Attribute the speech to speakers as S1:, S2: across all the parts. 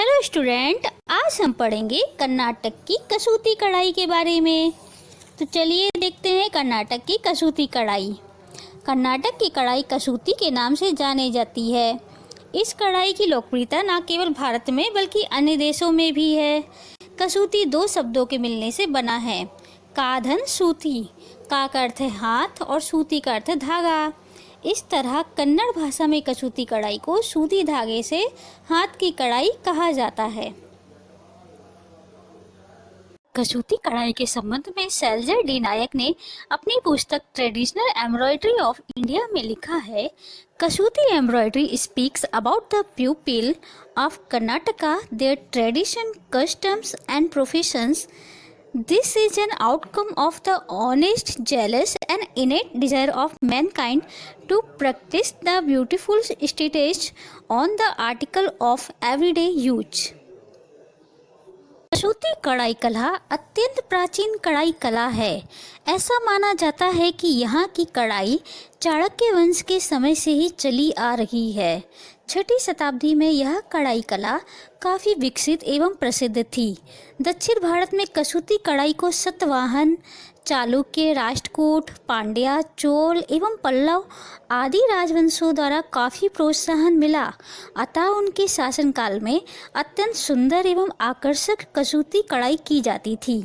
S1: Hello student, आज हम पढ़ेंगे कर्नाटक की कसूती कढ़ाई के बारे में। तो चलिए देखते हैं कर्नाटक की कसूती कढ़ाई। कर्नाटक की कढ़ाई कसूती के नाम से जानी जाती है। इस कढ़ाई की लोकप्रियता न केवल भारत में बल्कि अन्य देशों में भी है। कसूती दो शब्दों के मिलने से बना है। काधन सूती, का अर्थ है हाथ और सूती का अर्थ है धागा। इस तरह कन्नड़ भाषा में कसूती कढ़ाई को सूती धागे से हाथ की कढ़ाई कहा जाता है। कसूती कढ़ाई के संबंध में शैलजा डी नायक ने अपनी पुस्तक ट्रेडिशनल एम्ब्रॉयडरी ऑफ इंडिया में लिखा है, Kasuti embroidery speaks about the people of Karnataka, their tradition, customs and professions. This is an outcome of the honest, jealous and innate desire of mankind to practice the beautiful stitches on the article of everyday use. Kasuti कढ़ाई कला अत्यंत प्राचीन कढ़ाई कला है। ऐसा माना जाता है कि यहाँ की कढ़ाई चाणक्य वंश के समय से ही चली आ रही है। 6ठी शताब्दी में यह कढ़ाई कला काफ़ी विकसित एवं प्रसिद्ध थी। दक्षिण भारत में कसूती कढ़ाई को सातवाहन, चालुक्य, राष्ट्रकूट, पांड्या, चोल एवं पल्लव आदि राजवंशों द्वारा काफ़ी प्रोत्साहन मिला। अतः उनके शासनकाल में अत्यंत सुंदर एवं आकर्षक कसूती कढ़ाई की जाती थी।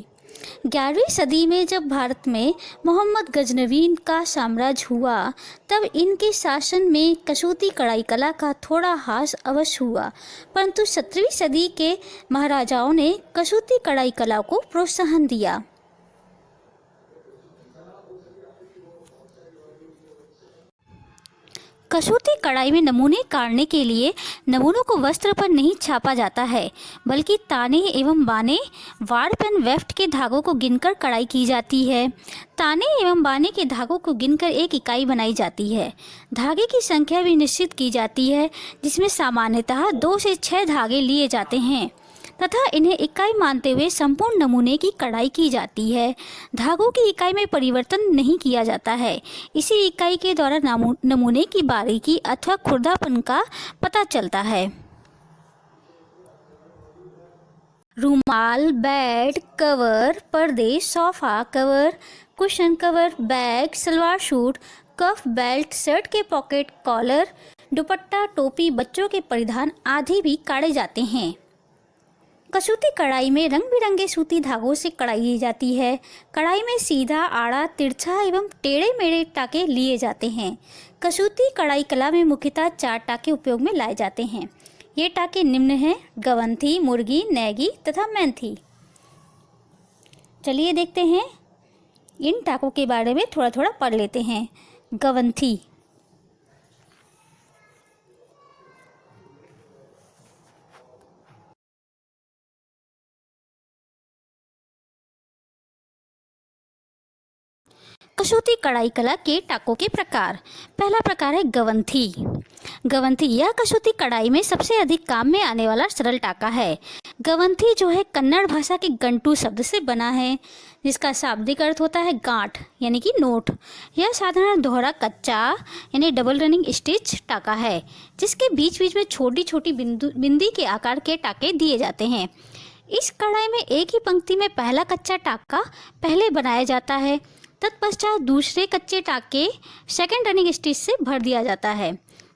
S1: 11वीं सदी में जब भारत में मोहम्मद गजनवी का साम्राज्य हुआ, तब इनके शासन में कसूती कढ़ाई कला का थोड़ा ह्रास अवश्य हुआ, परंतु 17वीं सदी के महाराजाओं ने कसूती कढ़ाई कला को प्रोत्साहन दिया। कसूती कढ़ाई में नमूने काटने के लिए नमूनों को वस्त्र पर नहीं छापा जाता है, बल्कि ताने एवं बाने, वार्प एंड वेफ्ट के धागों को गिनकर कढ़ाई की जाती है। ताने एवं बाने के धागों को गिनकर एक इकाई बनाई जाती है। धागे की संख्या भी निश्चित की जाती है, जिसमें सामान्यतः 2 से 6 धागे लिए जाते हैं तथा इन्हें इकाई मानते हुए संपूर्ण नमूने की कढ़ाई की जाती है। धागों की इकाई में परिवर्तन नहीं किया जाता है। इसी इकाई के द्वारा नमूने की बारीकी अथवा खुरदरापन का पता चलता है। रुमाल, बेड कवर, पर्दे, sofa cover, cushion cover, bag, salwar suit, cuff belt, shirt के पॉकेट, कॉलर, दुपट्टा, टोपी, बच्चों के परिधान आदि भी काटे जाते हैं। कसूती कढ़ाई में रंग बिरंगे सूती धागों से कढ़ाई की जाती है। कढ़ाई में सीधा, आड़ा, तिरछा एवं टेढ़े मेढ़े टाके लिए जाते हैं। कसूती कढ़ाई कला में मुख्यतः 4 टाके उपयोग में लाए जाते हैं। ये टाके निम्न हैं: गवंथी, मुर्गी, नैगी तथा मैंथी। चलिए देखते हैं, इन टाकों के बारे में थोड़ा थोड़ा पढ़ लेते हैं। गवंथी, कसूती कढ़ाई कला के टाकों के प्रकार। पहला प्रकार है गवंथी। गवंथी यह कसूती कढ़ाई में सबसे अधिक काम में आने वाला सरल टाका है। गवंथी जो है कन्नड़ भाषा के गंटू शब्द से बना है, जिसका शाब्दिक अर्थ होता है गांठ यानी कि नोट। यह साधारण दोहरा कच्चा यानी डबल रनिंग स्टिच टाका है, जिसके बीच बीच में छोटी छोटी बिंदी के आकार के टाके दिए जाते हैं। इस कढ़ाई में एक ही पंक्ति में पहला कच्चा टाका पहले बनाया जाता है, तत्पश्चात दूसरे कच्चे टाके सेकेंड रनिंग स्टिच से भर दिया जाता है।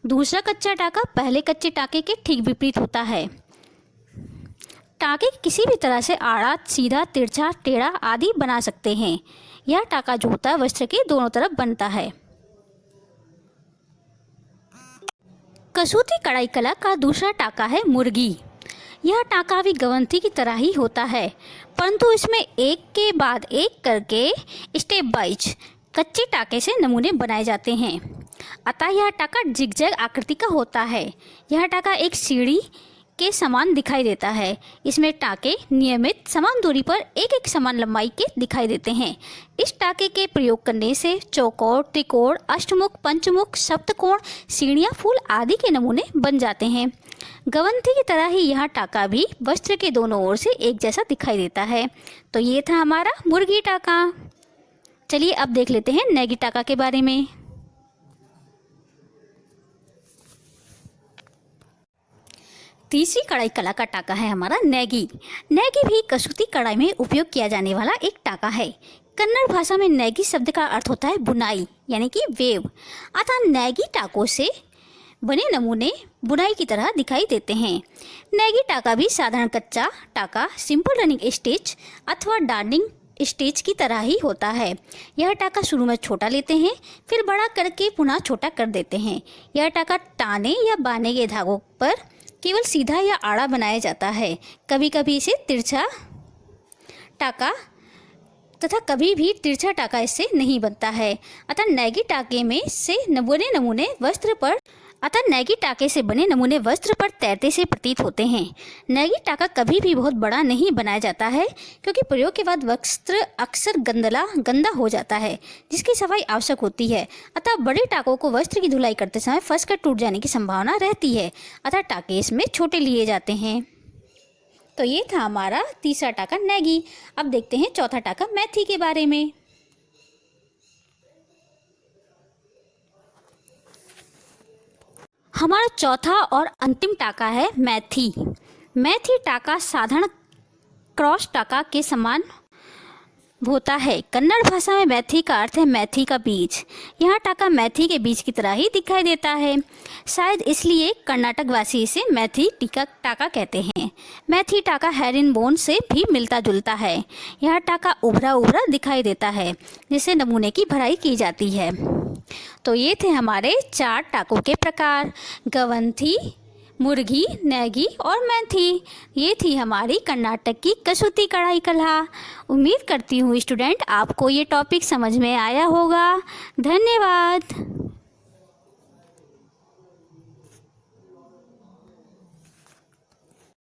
S1: दूसरा कच्चा टाका पहले कच्चे टाके के ठीक विपरीत होता है। टाके किसी भी तरह से आड़ा, सीधा, तिरछा, टेढ़ा आदि बना सकते हैं। यह टाका जो होता है वस्त्र के दोनों तरफ बनता है। कसूती कढ़ाई कला का दूसरा टाका है मुर्गी। यह टाका भी गवंथी की तरह ही होता है, परंतु इसमें एक के बाद एक करके स्टेप वाइज कच्चे टाके से नमूने बनाए जाते हैं। अतः यह टाका जिगजैग आकृति का होता है। यह टाका एक सीढ़ी के समान दिखाई देता है। इसमें टाके नियमित समान दूरी पर एक एक समान लंबाई के दिखाई देते हैं। इस टाके के प्रयोग करने से चौकोर, त्रिकोण, अष्टमुख, पंचमुख, सप्तकोण, सीढ़ियाँ, फूल आदि के नमूने बन जाते हैं। गवंथी की तरह ही यह टाका भी वस्त्र के दोनों ओर से एक जैसा दिखाई देता है। तो ये था हमारा मुर्गी टाका। चलिए अब देख लेते हैं नैगी टाका के बारे में। तीसरी कढ़ाई कला का टाका है हमारा नैगी। नैगी भी कसूती कढ़ाई में उपयोग किया जाने वाला एक टाका है। कन्नड़ भाषा में नैगी शब्द का अर्थ होता है बुनाई यानी कि वेव। अतः नैगी टाकों से बने नमूने बुनाई की तरह दिखाई देते हैं। नैगी टाका भी साधारण कच्चा टाका, सिंपल रनिंग स्टिच अथवा डार्निंग स्टिच की तरह ही होता है। यह टाका शुरू में छोटा लेते हैं, फिर बड़ा करके पुनः छोटा कर देते हैं। यह टाका टाने या बाने के धागों पर केवल सीधा या आड़ा बनाया जाता है। कभी कभी इसे तिरछा टाका तथा कभी भी तिरछा टाका इससे नहीं बनता है। अतः नैगी टाके में से बने नमूने वस्त्र पर नैगी टाके से बने नमूने वस्त्र पर तैरते से प्रतीत होते हैं। नैगी टाका कभी भी बहुत बड़ा नहीं बनाया जाता है, क्योंकि प्रयोग के बाद वस्त्र अक्सर गंदा हो जाता है, जिसकी सफाई आवश्यक होती है। अतः बड़े टाकों को वस्त्र की धुलाई करते समय फंस कर टूट जाने की संभावना रहती है। अतः टाके इसमें छोटे लिए जाते हैं। तो ये था हमारा तीसरा टाका नैगी। अब देखते हैं चौथा टाका मैथी के बारे में। हमारा चौथा और अंतिम टाका है मैथी। मैथी टाका साधारण क्रॉस टाका के समान होता है। कन्नड़ भाषा में मैथी का अर्थ है मेथी का बीज। यह टाका मेथी के बीज की तरह ही दिखाई देता है। शायद इसलिए कर्नाटक वासी इसे मैथी टाका कहते हैं। मैथी टाका हेरिनबोन से भी मिलता जुलता है। यह टाका उभरा उभरा दिखाई देता है, जिससे नमूने की भराई की जाती है। तो ये थे हमारे 4 टाकों के प्रकार: गवंथी, मुर्गी, नैगी और मैथी। ये थी हमारी कर्नाटक की कसूती कढ़ाई कला। उम्मीद करती हूँ स्टूडेंट आपको ये टॉपिक समझ में आया होगा। धन्यवाद।